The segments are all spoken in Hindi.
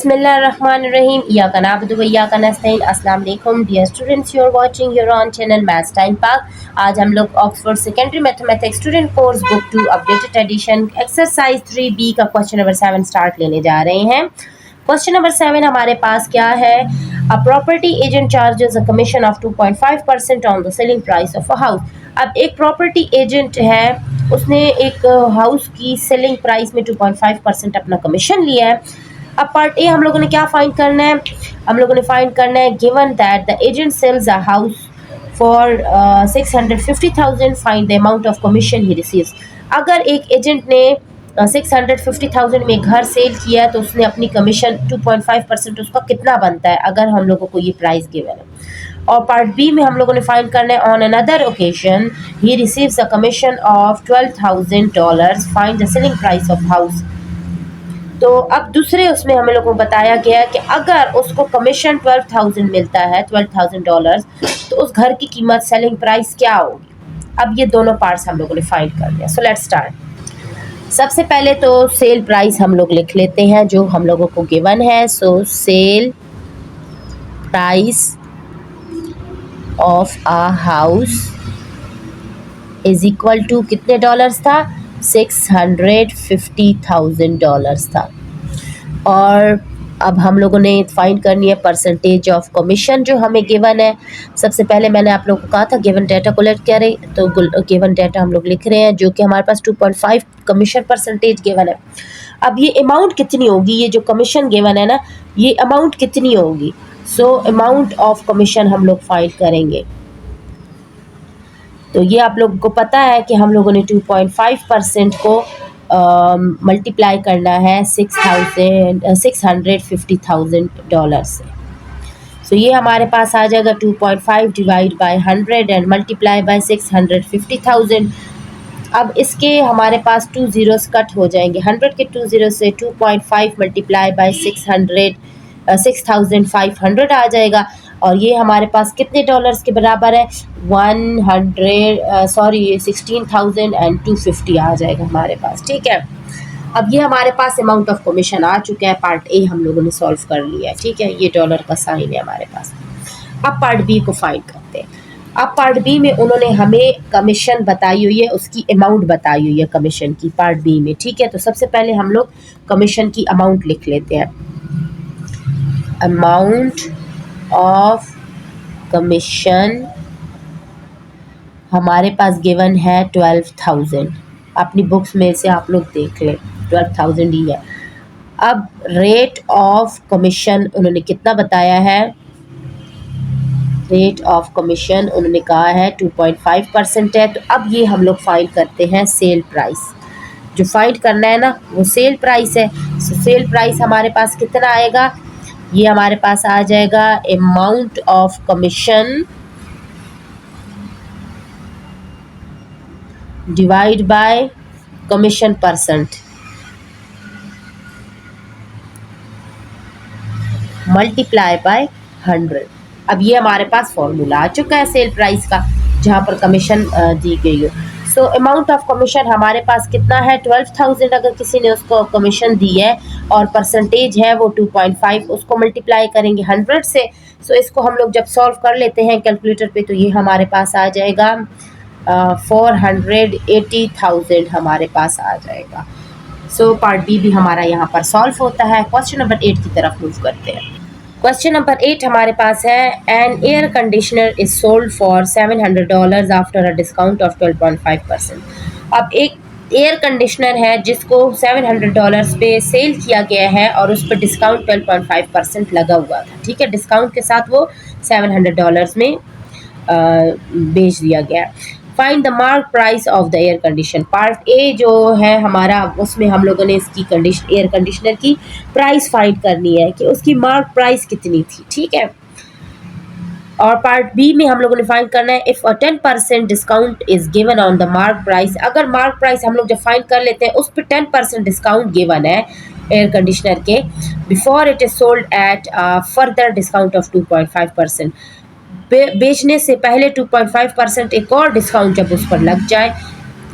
Bismillahirrahmanirrahim. Iyaka na'budu wa iyaka nasta'in. अस्सलाम वालेकुम dear students, you are watching your own channel maths time Pak. आज हम लोग Oxford secondary mathematics student course book 2 updated edition exercise 3B का क्वेश्चन नंबर 7 स्टार्ट लेने जा रहे हैं। क्वेश्चन नंबर 7 हमारे पास क्या है? A property agent charges a commission of 2.5% on the selling price of a house. अब एक प्रॉपर्टी एजेंट है, उसने एक हाउस की सेलिंग प्राइस में 2.5% अपना कमीशन लिया है। अब पार्ट ए हम लोगों ने क्या फाइंड करना है? हम लोगों ने फाइंड करना है given that the agent sells a house for 650,000 find the amount of commission he receives. अगर एक एजेंट ने 650,000 में घर सेल किया है तो उसने अपनी कमीशन 2.5% उसका कितना बनता है, अगर हम लोगों को ये प्राइस गिवन है। और पार्ट बी में हम लोगों ने फाइंड करना है on another occasion he receives a commission of $12,000 find the selling price of house. तो अब दूसरे उसमें हमें लोगों को बताया गया कि अगर उसको कमीशन 12,000 मिलता है, $12,000, तो उस घर की कीमत सेलिंग प्राइस क्या होगी। अब ये दोनों पार्ट्स हम लोगों ने फाइंड कर लिया। So let's start. सबसे पहले तो सेल प्राइस हम लोग लिख लेते हैं जो हम लोगों को गिवन है। So sale price of a house is equal to कितने डॉलर्स था? $650,000 था। और अब हम लोगों ने फाइंड करनी है परसेंटेज ऑफ कमीशन जो हमें गिवन है। सबसे पहले मैंने आप लोगों को कहा था गिवन डाटा कलेक्ट करें, तो गिवन डाटा हम लोग लिख रहे हैं जो कि हमारे पास 2.5 कमीशन परसेंटेज गिवन है। अब ये अमाउंट कितनी होगी, ये जो कमीशन गिवन है ना, ये अमाउंट कितनी होगी? सो अमाउंट ऑफ कमीशन हम लोग फाइंड करेंगे। तो ये आप लोगों को पता है कि हम लोगों ने 2.5% को मल्टीप्लाई करना है $650,000 से। सो ये हमारे पास आ जाएगा 2.5 divide by 100 and multiply by 650,000। अब इसके हमारे पास 2 ज़ीरोस कट हो जाएंगे। 100 के 2 ज़ीरो से 2.5 मल्टीप्लाई बाय 6,500 आ जाएगा। और ये हमारे पास कितने डॉलर्स के बराबर है? 16,250 आ जाएगा हमारे पास। ठीक है, अब ये हमारे पास अमाउंट ऑफ कमीशन आ चुका है। पार्ट ए हम लोगों ने सॉल्व कर लिया है। ठीक है, ये डॉलर का साइन है हमारे पास। अब पार्ट बी को फाइंड करते हैं। अब पार्ट बी में उन्होंने हमें कमीशन बताई हुई है, उसकी अमाउंट बताई हुई है कमीशन की पार्ट बी में। ठीक है, तो सबसे पहले हम लोग कमीशन की अमाउंट लिख लेते हैं। अमाउंट ऑफ कमीशन हमारे पास गिवन है 12,000। अपनी बुक्स में से आप लोग देख लें, 12,000 ही है। अब रेट ऑफ कमीशन उन्होंने कितना बताया है? रेट ऑफ कमीशन उन्होंने कहा है 2.5% है। तो अब ये हम लोग फाइंड करते हैं सेल प्राइस। जो फाइंड करना है ना वो सेल प्राइस है। सो सेल प्राइस हमारे पास कितना आएगा? ये हमारे पास आ जाएगा amount of commission divide by commission percent multiply by 100। अब ये हमारे पास फॉर्मूला आ चुका है सेल प्राइस का, जहाँ पर कमीशन दी गई हो। सो अमाउंट ऑफ कमीशन हमारे पास कितना है? 12,000 अगर किसी ने उसको कमीशन दी है और परसेंटेज है वो 2.5, उसको मल्टीप्लाई करेंगे 100 से। सो इसको हम लोग जब सॉल्व कर लेते हैं कैलकुलेटर पे तो ये हमारे पास आ जाएगा 480,000 हमारे पास आ जाएगा। सो पार्ट बी भी हमारा यहाँ पर सॉल्व होता है। क्वेश्चन नंबर 8 की तरफ मूव करते हैं। क्वेश्चन नंबर 8 हमारे पास है an air conditioner is sold for $700 after a discount of 12.5%। अब एक एयर कंडीशनर है जिसको $700 पे सेल किया गया है और उस पर डिस्काउंट 12.5% लगा हुआ था। ठीक है, डिस्काउंट के साथ वो $700 में बेच दिया गया। Find the mark price of the air condition. Part A जो है हमारा, उसमें हम लोगों ने इसकी एयर कंडीशनर की प्राइस फाइंड करनी है कि उसकी मार्क प्राइस कितनी थी। ठीक है, और पार्ट बी में हम लोगों ने फाइंड करना है if 10% discount is given on the mark price. अगर मार्क प्राइस हम लोग जब फाइंड कर लेते हैं उस पर 10% डिस्काउंट गिवन है एयर कंडीशनर के, before it is sold at further discount of 2.5%। बेचने से पहले 2.5% एक और डिस्काउंट जब उस पर लग जाए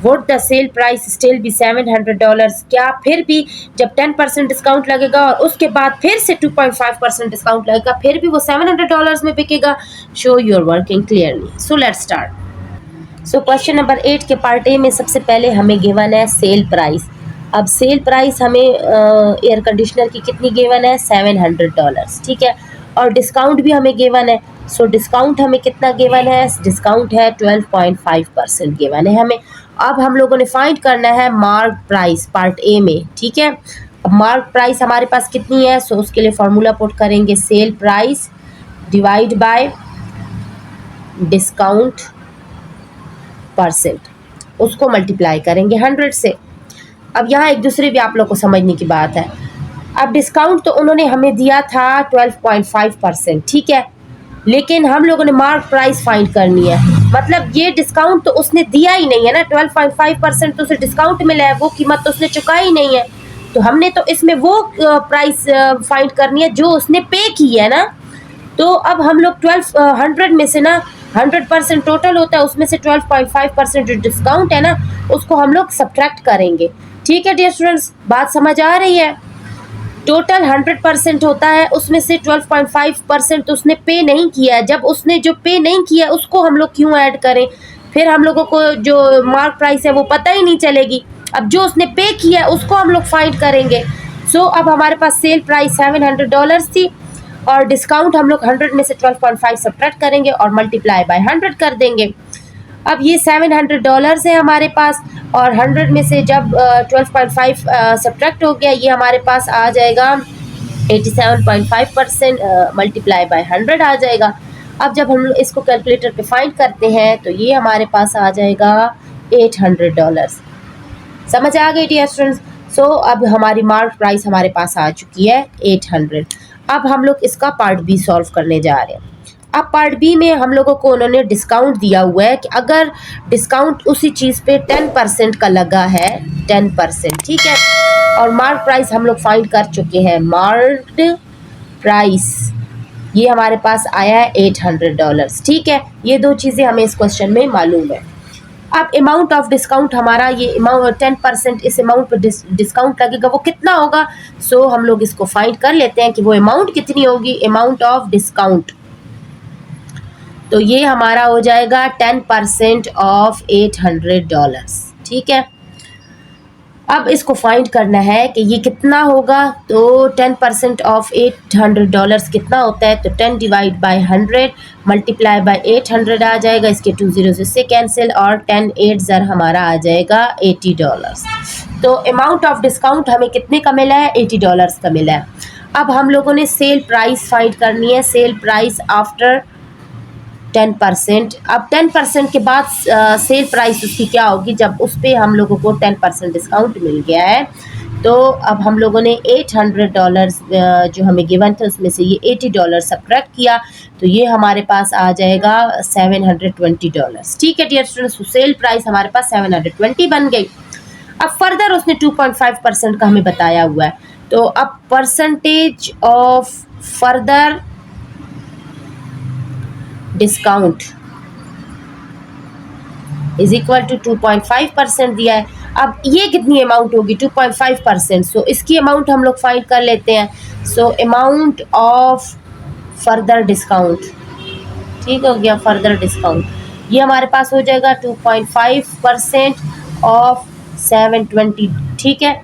would the sale price still be $700? क्या फिर भी जब 10% डिस्काउंट लगेगा और उसके बाद फिर से 2.5% डिस्काउंट लगेगा, फिर भी वो $700 में बिकेगा? Show your working clearly. So let's start. So question number 8 के पार्ट ए में सबसे पहले हमें गिवन है सेल प्राइस। अब सेल प्राइस हमें एयर कंडीशनर की कितनी गिवन है? $700, ठीक है। और डिस्काउंट भी हमें गिवन है। सो डिस्काउंट हमें कितना गिवन है? डिस्काउंट है 12.5% गिवन है हमें। अब हम लोगों ने फाइंड करना है मार्क प्राइस पार्ट ए में, ठीक है। अब मार्क प्राइस हमारे पास कितनी है? सो उसके लिए फॉर्मूला पुट करेंगे, sale price divide by discount percent, उसको मल्टीप्लाई करेंगे 100 से। अब यहाँ एक दूसरे भी आप लोग को समझने की बात है। अब डिस्काउंट तो उन्होंने हमें दिया था 12.5%, ठीक है, लेकिन हम लोगों ने मार्क प्राइस फाइंड करनी है। मतलब ये डिस्काउंट तो उसने दिया ही नहीं है ना, 12.5% तो उसे डिस्काउंट मिला है, वो कीमत तो उसने चुकाई ही नहीं है। तो हमने तो इसमें वो प्राइस फाइंड करनी है जो उसने पे की है ना। तो अब हम लोग 100 में से ना 100% टोटल होता है, उसमें से 12.5% जो डिस्काउंट है ना उसको हम लोग सब्ट्रैक्ट करेंगे। ठीक है डियर स्टूडेंट्स, बात समझ आ रही है? टोटल 100% होता है, उसमें से 12.5% तो उसने पे नहीं किया है। जब उसने जो पे नहीं किया उसको हम लोग क्यों ऐड करें? फिर हम लोगों को जो मार्क प्राइस है वो पता ही नहीं चलेगी। अब जो उसने पे किया है उसको हम लोग फाइंड करेंगे। सो अब हमारे पास सेल प्राइस $700 थी और डिस्काउंट हम लोग 100 में से 12.5 सब्ट्रैक्ट करेंगे और मल्टीप्लाई बाय 100 कर देंगे। अब ये $700 है हमारे पास और 100 में से जब 12.5 सब्ट्रैक्ट हो गया, ये हमारे पास आ जाएगा 87.5% मल्टीप्लाई बाय 100 आ जाएगा। अब जब हम इसको कैलकुलेटर पे फाइंड करते हैं तो ये हमारे पास आ जाएगा $800। समझ आ गई डियर स्टूडेंट्स? सो अब हमारी मार्क प्राइस हमारे पास आ चुकी है 800। अब हम लोग इसका पार्ट बी सॉल्व करने जा रहे हैं। अब पार्ट बी में हम लोगों को उन्होंने डिस्काउंट दिया हुआ है कि अगर डिस्काउंट उसी चीज़ पे 10% का लगा है, 10%, ठीक है, और मार्क प्राइस हम लोग फाइंड कर चुके हैं। मार्क्ड प्राइस ये हमारे पास आया है $800, ठीक है। ये दो चीज़ें हमें इस क्वेश्चन में मालूम है। अब अमाउंट ऑफ डिस्काउंट हमारा ये अमाउंट 10% इस अमाउंट पर डिस्काउंट लगेगा, वो कितना होगा? सो हम लोग इसको फाइंड कर लेते हैं कि वो अमाउंट कितनी होगी। अमाउंट ऑफ डिस्काउंट तो ये हमारा हो जाएगा 10% ऑफ $800, ठीक है। अब इसको फाइंड करना है कि ये कितना होगा। तो 10% ऑफ $800 कितना होता है? तो 10 डिवाइड बाय 100 मल्टीप्लाई बाय 800 आ जाएगा। इसके 2 ज़ीरो से कैंसिल और 10 8 ज़र हमारा आ जाएगा $80। तो अमाउंट ऑफ डिस्काउंट हमें कितने का मिला है? $80 का मिला है। अब हम लोगों ने सेल प्राइस फाइंड करनी है, सेल प्राइस आफ्टर 10%। अब 10% के बाद सेल प्राइस उसकी क्या होगी जब उस पर हम लोगों को 10% डिस्काउंट मिल गया है। तो अब हम लोगों ने $800 जो हमें गिवन था उसमें से ये $80 सब्ट्रैक्ट किया, तो ये हमारे पास आ जाएगा $720, ठीक है डियर स्टूडेंट्स। सेल प्राइस हमारे पास 720 बन गई। अब फर्दर उसने 2.5% का हमें बताया हुआ है, तो अब percentage of further discount is equal to 2.5% दिया है। अब ये कितनी अमाउंट होगी? 2.5%। सो इसकी अमाउंट हम लोग फाइंड कर लेते हैं। So amount of further discount, ठीक हो गया, फर्दर डिस्काउंट ये हमारे पास हो जाएगा 2.5% ऑफ 720, ठीक है।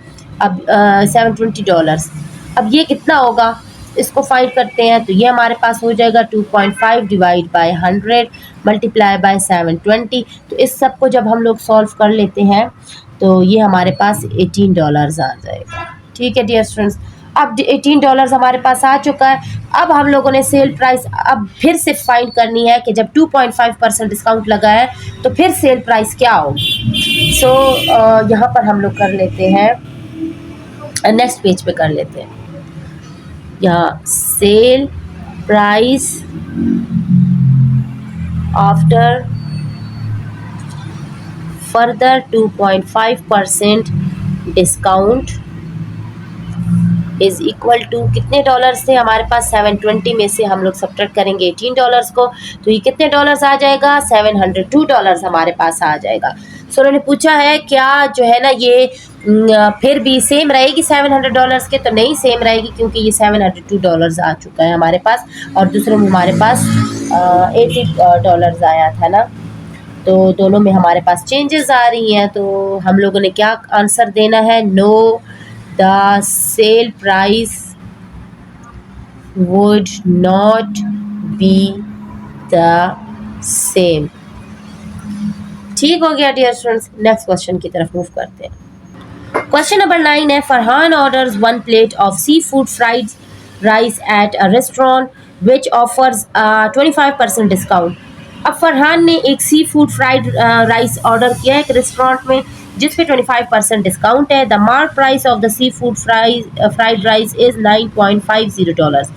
अब $720। अब ये कितना होगा इसको फाइंड करते हैं, तो ये हमारे पास हो जाएगा 2.5 डिवाइड बाय 100 मल्टीप्लाई बाय 720। तो इस सब को जब हम लोग सॉल्व कर लेते हैं तो ये हमारे पास $18 आ जाएगा, ठीक है डियर स्टूडेंट्स। अब $18 हमारे पास आ चुका है। अब हम लोगों ने सेल प्राइस अब फिर से फाइंड करनी है कि जब 2.5% डिस्काउंट लगा है तो फिर सेल प्राइस क्या होगी। सो यहाँ पर हम लोग कर लेते हैं, नेक्स्ट पेज पे कर लेते हैं। यहाँ sale price after further 2.5% discount is equal to कितने डॉलर्स थे हमारे पास 720 में से हम लोग सब्ट्रैक्ट करेंगे $18 को, तो ये कितने डॉलर्स आ जाएगा $702 हमारे पास आ जाएगा। सो उन्होंने पूछा है क्या जो है ना ये फिर भी सेम रहेगी $700 के, तो नहीं सेम रहेगी क्योंकि ये $702 आ चुका है हमारे पास और दूसरे में हमारे पास $80 आया था ना, तो दोनों में हमारे पास चेंजेस आ रही हैं। तो हम लोगों ने क्या आंसर देना है, know the sale price would not be the same. ठीक हो गया डियर स्टूडेंट्स, नेक्स्ट क्वेश्चन की तरफ मूव करते हैं। क्वेश्चन नंबर 9 है, Farhan orders 1 plate of seafood fried rice at a restaurant which offers a 25% discount. अब फरहान ने एक sea food fried rice order किया है एक रेस्टोरेंट में जिस पे 25% डिस्काउंट है। The mark price of the seafood fried rice is $9.50।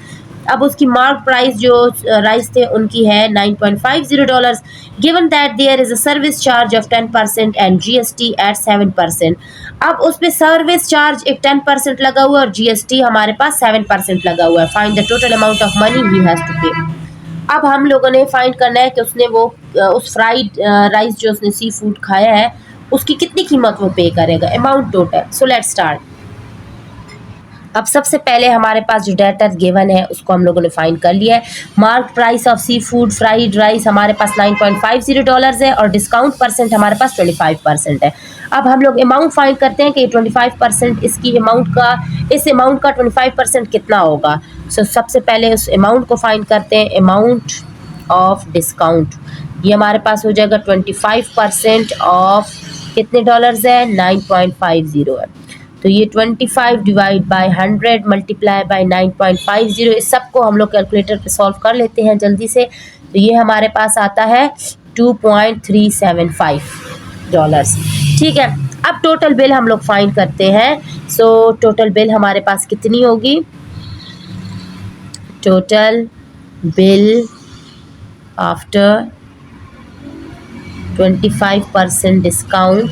अब उसकी मार्क प्राइस जो राइस थे उनकी है $9.50। Given that there is a service charge of 10% and GST at 7%। अब उस पर सर्विस चार्ज एक 10% लगा हुआ है और जीएसटी हमारे पास 7% लगा हुआ है। Find the total amount of money he has to pay. अब हम लोगों ने फाइंड करना है कि उसने वो उस फ्राइड राइस जो उसने सी फूड खाया है उसकी कितनी कीमत वो पे करेगा, amount total. So let's start. अब सबसे पहले हमारे पास जो डाटा गिवन है उसको हम लोगों ने फाइंड कर लिया है। Mark price of seafood fried rice हमारे पास $9.50 है और डिस्काउंट परसेंट हमारे पास 25% है। अब हम लोग अमाउंट फाइंड करते हैं कि 25% इसकी अमाउंट का, इस अमाउंट का 25% कितना होगा। सो सबसे पहले उस अमाउंट को फाइंड करते हैं, अमाउंट ऑफ डिस्काउंट। ये हमारे पास हो जाएगा 25% ऑफ कितने डॉलर्स है, 9.50 है। तो ये 25 डिवाइड बाय 100 मल्टीप्लाई बाय 9.50, इस सब को हम लोग कैलकुलेटर पे सॉल्व कर लेते हैं जल्दी से। तो ये हमारे पास आता है $2.375। ठीक है, अब टोटल बिल हम लोग फाइंड करते हैं। सो टोटल बिल हमारे पास कितनी होगी, total bill after 25% discount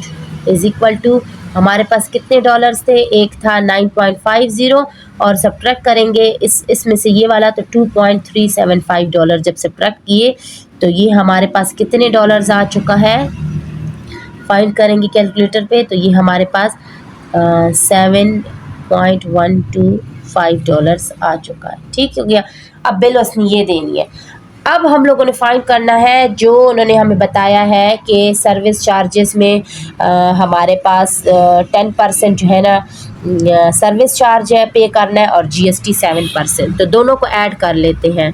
is equal to, हमारे पास कितने डॉलर्स थे, एक था 9.50 और सब्ट्रैक्ट करेंगे इसमें से ये वाला, तो $2.375 जब सब्ट्रैक्ट किए तो ये हमारे पास कितने डॉलर्स आ चुका है, फाइंड करेंगे कैलकुलेटर पे, तो ये हमारे पास $7.125 आ चुका है। ठीक हो गया। अब बिल उसने ये देनी है। अब हम लोगों ने फाइंड करना है जो उन्होंने हमें बताया है कि सर्विस चार्जेस में हमारे पास 10% जो है ना सर्विस चार्ज है पे करना है और जीएसटी 7%, तो दोनों को ऐड कर लेते हैं।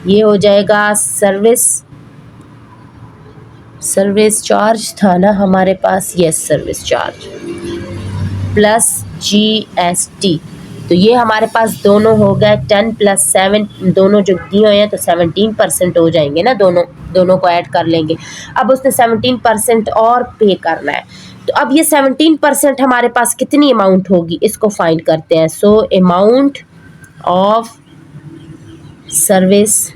ये हो जाएगा सर्विस चार्ज था ना हमारे पास, yes service charge plus GST, तो ये हमारे पास दोनों हो गए 10 + 7, दोनों जो दिए हुए हैं तो 17% हो जाएंगे ना, दोनों को ऐड कर लेंगे। अब उसने 17% और पे करना है, तो अब ये 17% हमारे पास कितनी अमाउंट होगी इसको फाइंड करते हैं। So amount of service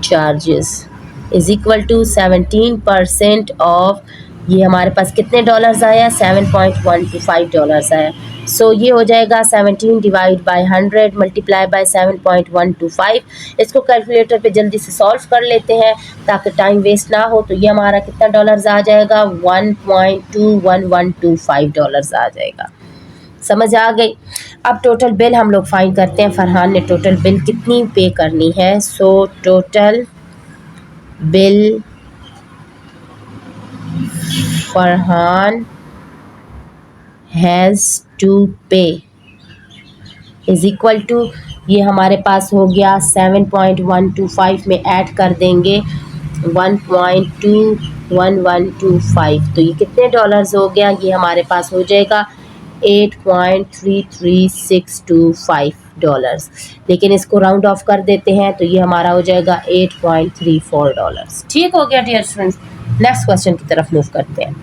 charges is equal to 17% of, ये हमारे पास कितने डॉलर्स आया, $7.125 आया। सो ये हो जाएगा 17 डिवाइड बाय 100 मल्टीप्लाई बाय 7.125। इसको कैलकुलेटर पे जल्दी से सॉल्व कर लेते हैं ताकि टाइम वेस्ट ना हो। तो ये हमारा कितना डॉलर्स आ जाएगा, $1.21125 आ जाएगा। समझ आ गई। अब टोटल बिल हम लोग फाइंड करते हैं, फरहान ने टोटल बिल कितनी पे करनी है। So total bill Farhan has to pay is equal to, ये हमारे पास हो गया 7.125 में ऐड कर देंगे 1.21125, तो ये कितने डॉलर्स हो गया, ये हमारे पास हो जाएगा $8.33625। लेकिन इसको राउंड ऑफ कर देते हैं तो ये हमारा हो जाएगा $8.34। ठीक हो गया डियर स्टूडेंट्स, नेक्स्ट क्वेश्चन की तरफ मूव करते हैं।